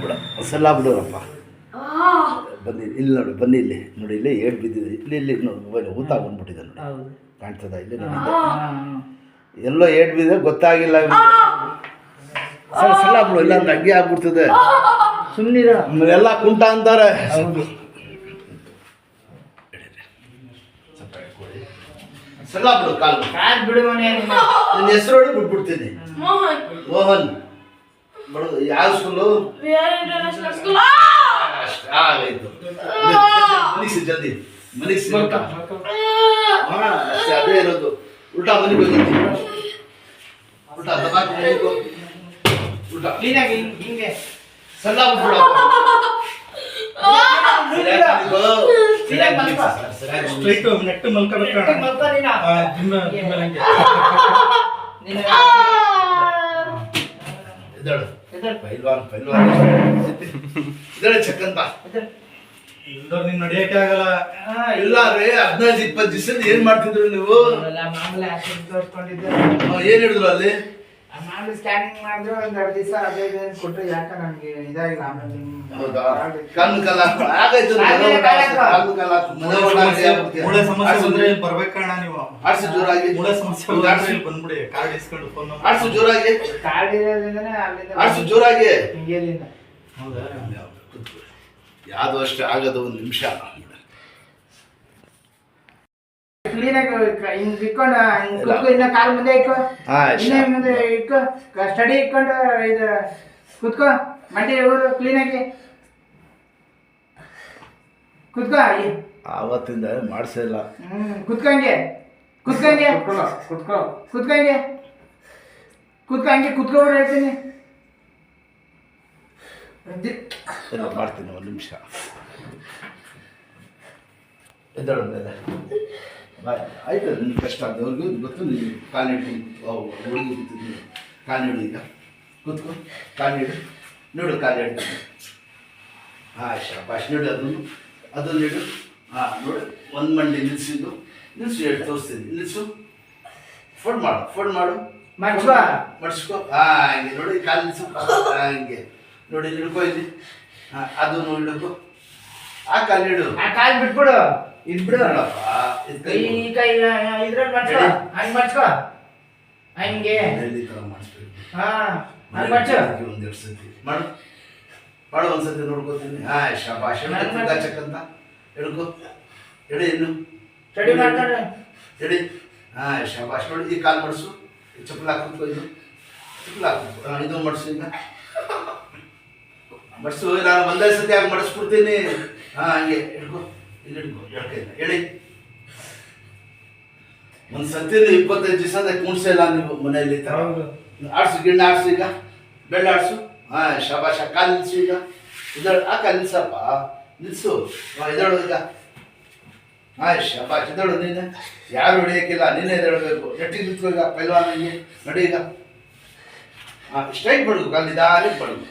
ಬಿಡ ಸಲ್ಲ ಬಿಡೋರಪ್ಪ ಬನ್ನಿ ಇಲ್ಲಿ ನೋಡಿ ಬನ್ನಿ ಇಲ್ಲಿ ನೋಡಿ ಇಲ್ಲಿ ಏಟ್ ಬಿದ್ದಿದೆ ಇಲ್ಲಿ ಇಲ್ಲಿ ನೋಡಿ ಮೊಬೈಲ್ ಊತ ಬಂದ್ಬಿಟ್ಟಿದೆ ನೋಡಿ ಕಾಣ್ತದ ಇಲ್ಲಿ ನೋಡಿ ಎಲ್ಲೋ ಏಟ್ ಬಿದ್ದಿದೆ ಗೊತ್ತಾಗಿಲ್ಲ ಸಲ್ಲ ಬಿಡು ಇಲ್ಲ ಅಂದ್ರೆ ಅಗ್ಗಿ ಆಗ್ಬಿಡ್ತದೆ ಸುಮ್ಮನಿರ ಎಲ್ಲ ಕುಂಟ ಅಂತಾರೆ ಸಲ್ಲ ಬಿಡು ಕಾಲು ಬಿಡು ಮನೆ ನಿನ್ನ ಹೆಸರು ಹೇಳಿ ಬಿಟ್ಬಿಡ್ತೀನಿ ಮೋಹನ್ ಬಡ ಯಾವ ಸ್ಕೂಲು ಆಗಾಯ್ತು ಮನಿಸಿ ಜಲ್ದಿ ಮನಿಸಿ ಅದೇ ಇರೋದು ಉಲ್ಟಾ ಮನೆಗೆ ಹೋಗಿದ್ದಿ ಉಲ್ಟಾ ದಬಾಕ್ ಮನೆಗೆ ಉಲ್ಟಾ ಕ್ಲೀನಾಗಿ ಹಿಂಗೆ ಸಲ್ಲ ಬಿಟ್ಬಿಡ ಸ್ಟ್ರೈಟ್ ನೆಟ್ಟು ಮಲ್ಕೋಬೇಕು ಪೈಲ್ವಾನ್ ಪೈಲ್ವಾನ್ ಇದಳ ಚಕ್ಕಂತ ಇಲ್ದವ್ರು ನೀನ್ ನಡೆಯಕ್ಕೆ ಆಗಲ್ಲ ಇಲ್ಲ ರೀ 15-20 ದಿವಸದ ಏನ್ ಮಾಡ್ತಿದ್ರು ನೀವು ಮಾಮೂಲಿ ಆಸ್ಪತ್ರೆ ತೋರಿಸ್ಕೊಂಡಿದ್ದೆ ಏನ್ ಹೇಳಿದ್ರು ಅಲ್ಲಿ ಮಾಮೂಲಿ ಸ್ಕ್ಯಾನಿಂಗ್ ಮಾಡಿದ್ರು ಒಂದ್ 2 ದಿವಸ ಅದೇ ಕೊಟ್ಟರು ಯಾಕೆ ನನಗೆ ಇದಾಗಿಲ್ಲ ಆಮೇಲೆ ಹೌದಾ ಕಣ್ಣು ಕಲ್ಲ ಆಗಾಯ್ತು ಮೂಳೆ ಸಮಸ್ಯೆ ಬಂದ್ರೆ ಇಲ್ಲಿ ಬರ್ಬೇಕಣ್ಣ ನೀವು ಆಡ್ಸು ಜೋರಾಗಿ ಮೂಳೆ ಸಮಸ್ಯೆ ಬಂದ್ರೆ ಇಲ್ಲಿ ಬಂದ್ಬಿಡಿ ಕಾರ್ಡ್ ಇಸ್ಕೊಂಡು ಫೋನ್ ಆಡ್ಸು ಜೋರಾಗಿ ಕಾರ್ಡ್ ಇರೋದ್ರಿಂದನೇ ಅಲ್ಲಿಂದ ಆಡ್ಸು ಜೋರಾಗಿ ಹಿಂಗೇಲಿಂದ ಹೌದಾ ಯಾವ್ದು ಅಷ್ಟೇ ಆಗೋದು ಒಂದು ನಿಮಿಷ ಕ್ಲೀನಾಗಿ ಹಿಂಗ್ ಇಟ್ಕೊಂಡು ಕುತ್ಕೊ ಇನ್ನ ಕಾಲು ಮುಂದೆ ಇಟ್ಕೊ ಇನ್ನ ಮುಂದೆ ಇಟ್ಕೊ ಸ್ಟಡಿ ಇಟ್ಕೊಂಡು ಇದು ಕುತ್ಕೋ ಮಂಡಿ ಊರು ಕ್ಲೀನಾಗಿ ಕುತ್ಕೋ ಆವತ್ತಿಂದ ಮಾಡಿಸಿಲ್ಲ ಕುತ್ಕಂಗೆ ಕುತ್ಕಂಗೆ ಕುತ್ಕೋ ಕುತ್ಕಂಗೆ ಹಂಗೆ ಕುತ್ಕೊಬಿಡ್ರಿ ಹೇಳ್ತೀನಿ ಎಲ್ಲ ಮಾಡ್ತೀನಿ ಒಂದು ನಿಮಿಷ ಎದ್ದಳು ಮೇಲೆ ಆಯ್ತು ನಿನ್ನ ಕಷ್ಟ ಆದವ್ರಿಗೂ ಗೊತ್ತು ನೀನು ಕಾಲಿಡಿ ಹುಡುಗಿ ಕೂತಿದ್ದೀನಿ ಕಾಲಿಡು ಈಗ ಕೂತ್ಕೊ ಕಾಲಿಡು ನೋಡು ಕಾಲಿಡು ಹಾಂ ಶಾಬಾಷ್ ನೋಡು ಅದನ್ನು ಇಡು ಹಾಂ ನೋಡು ಒಂದು ಮಂಡಿ ನಿಲ್ಲಿಸಿದ್ದು ನಿಲ್ಲಿಸು ಹೇಳಿ ತೋರಿಸ್ತೀನಿ ನಿಲ್ಲಿಸು ಫೋನ್ ಮಾಡು ಮಡ್ಸ್ಕೊ ಹಾಂ ಹಂಗೆ ನೋಡಿ ಕಾಲು ನಿಲ್ಲಿಸು ಹಂಗೆ ನೋಡಿ ಹಿಡ್ಕೊ ಇಲ್ಲಿ ಹಾಂ ಅದನ್ನು ಹಿಡ್ಕೊ ಆ ಕಾಲಿಡು ಕಾಲು ಬಿಟ್ಬಿಡು ಇದ್ಬಿಡು ನೋಡಪ್ಪ ಕೈ ಇದ್ರಲ್ಲಿ ಮಡ್ಸ್ಕೊ ಹಂಗೆ ಮಡ್ಸ್ಕೊ ಹಂಗೆ ಈ ಥರ ಮಾಡಿಸ್ಬೇಕು ಹಾಂ ಹಂಗೆ ಮಡ್ಸು ಒಂದೆರಡು ಸತಿ ಮಾಡು ಒಂದ್ಸತಿ ನೋಡ್ಕೋತೀನಿ ಹಾಂ ಶಾಬಾಷ್ ಚಕ್ಕಂತ ಹಿಡ್ಕೊ ಎಡೆ ಇನ್ನು ಸ್ಟಡಿ ಮಾಡ್ಕೊಂಡ್ರೆ ಎಡಿ ಹಾಂ ಶಾಬಾಷ್ ನೋಡಿ ಈ ಕಾಲು ಮಡಿಸು ಚಪ್ಪಲ್ ಹಾಕುತ್ತೋ ಇದು ಚಪ್ಪಲ್ ಹಾಕು ಇದು ಮಡಿಸು ಈಗ ಮಡಿಸು ನಾನು ಒಂದೇ ಸತಿ ಆಗಿ ಮಡಿಸ್ಬಿಡ್ತೀನಿ ಹಾಂ ಹಂಗೆ ಹಿಡ್ಕೊ ಇಲ್ಲಿ ಹಿಡ್ಕೊ ಎಡ್ಕೈನ ಹೇಳಿ ಒಂದು ಸತಿನ 25 ದಿವಸದ ಕುಣಿಸಿಲ್ಲ ನೀವು ಮನೆಯಲ್ಲಿ ಆಡ್ಸು ಗಿಣ್ಣ ಆಡ್ಸು ಈಗ ಬೆಳ್ಳ ಆಡ್ಸು ಹಾಂ ಶಾಬಾಷ ಕಾಲು ನಿಲ್ಸು ಈಗ ಇದಳು ಆ ಕಾಲು ನಿಲ್ಸಪ್ಪ ನಿಲ್ಸು ಇದಳು ಈಗ ಹಾಂ ಶಾಬಾಷ್ ಇದಳು ನೀನು ಯಾರು ಹೊಡಿಯೋಕ್ಕಿಲ್ಲ ನೀನೇ ಎದ್ದೇಳಬೇಕು ಎಟ್ಟಿಗೆ ನಿಂತ್ಕೋ ಈಗ ಪೈಲ್ವಾನಿಗೆ ನಡಿ ಈಗ ಹಾಂ ಸ್ಟ್ರೈಟ್ ಬಡ್ಗು ಕಾಲು ನಿಧಾನಕ್ಕೆ ಬಡ್ಗು